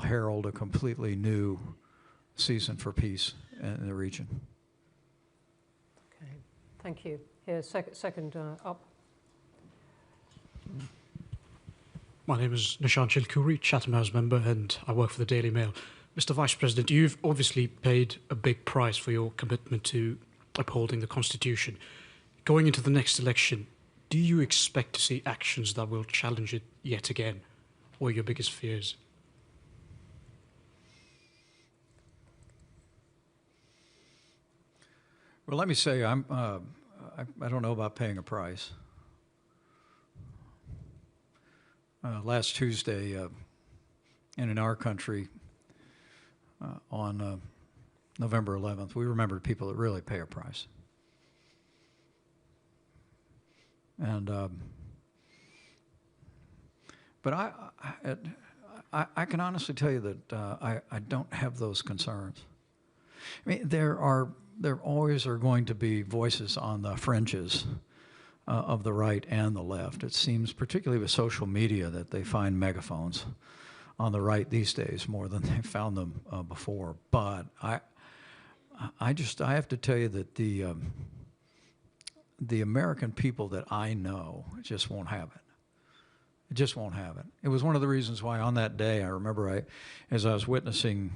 will herald a completely new season for peace in the region. Okay, thank you. Here, second up. My name is Nishan Chilkuri, Chatham House member, and I work for the Daily Mail. Mr. Vice President, you've obviously paid a big price for your commitment to upholding the Constitution. Going into the next election, do you expect to see actions that will challenge it yet again? What are your biggest fears? Well, let me say, I don't know about paying a price. Last Tuesday, in our country, on November 11th, we remembered people that really pay a price. And but I can honestly tell you that I don't have those concerns. I mean, there always are going to be voices on the fringes of the right and the left. It seems, particularly with social media, that they find megaphones on the right these days more than they found them before. But I have to tell you that the American people that I know just won't have it. It just won't have it. It was one of the reasons why on that day, I remember as I was witnessing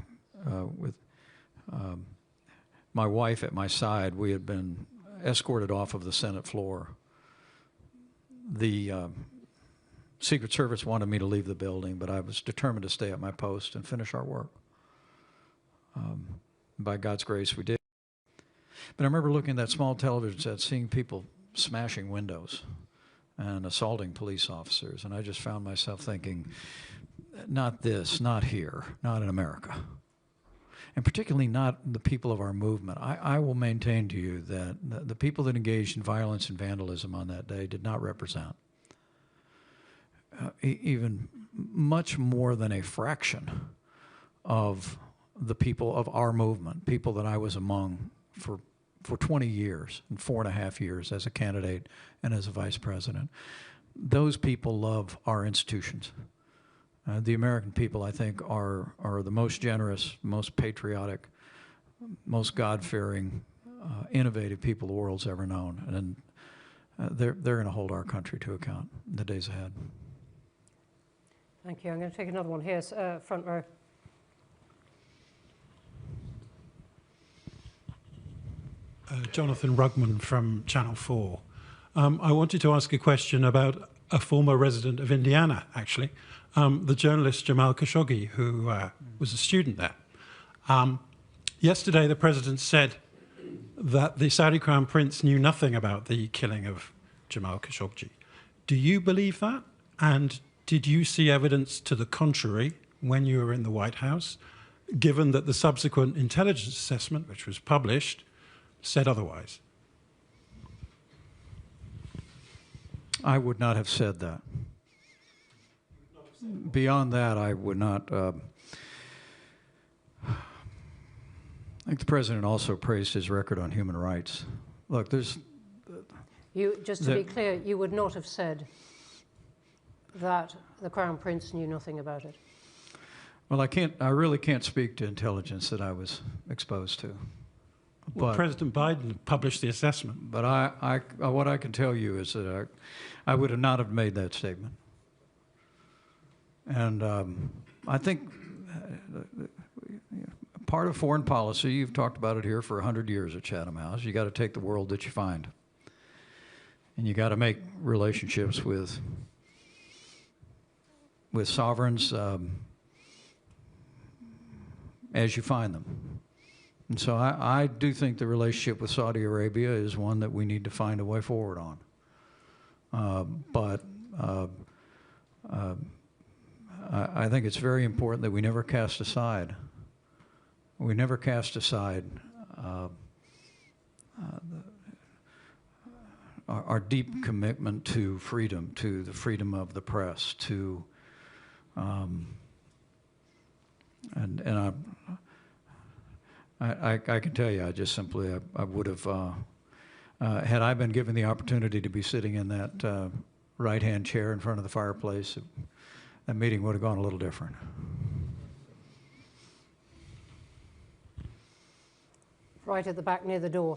with my wife at my side, we had been escorted off of the Senate floor. The Secret Service wanted me to leave the building, but I was determined to stay at my post and finish our work. By God's grace, we did. But I remember looking at that small television set, seeing people smashing windows and assaulting police officers, and I just found myself thinking, not this, not here, not in America. And particularly not the people of our movement. I will maintain to you that the people that engaged in violence and vandalism on that day did not represent even much more than a fraction of the people of our movement, people that I was among for 20 years and 4.5 years as a candidate and as a vice president. Those people love our institutions. The American people, I think, are the most generous, most patriotic, most God-fearing, innovative people the world's ever known, and they're going to hold our country to account in the days ahead. Thank you. I'm going to take another one here, front row. Jonathan Rugman from Channel 4. I wanted to ask a question about a former resident of Indiana, actually. The journalist Jamal Khashoggi, who was a student there. Yesterday, the president said that the Saudi Crown Prince knew nothing about the killing of Jamal Khashoggi. Do you believe that? And did you see evidence to the contrary when you were in the White House, given that the subsequent intelligence assessment, which was published, said otherwise? I would not have said that. Beyond that, I would not. I think the president also praised his record on human rights. Look, there's. Just to be clear, you would not have said that the Crown Prince knew nothing about it. Well, I really can't speak to intelligence that I was exposed to. Well, President Biden published the assessment. But what I can tell you is that I would not have made that statement. And I think part of foreign policy, you've talked about it here for 100 years at Chatham House, you got to take the world that you find. And you got to make relationships with sovereigns as you find them. And so I do think the relationship with Saudi Arabia is one that we need to find a way forward on. I think it's very important that we never cast aside. We never cast aside our deep commitment to freedom, to the freedom of the press, to I can tell you, I just simply I would have had I been given the opportunity to be sitting in that right-hand chair in front of the fireplace, that meeting would have gone a little different. right at the back near the door.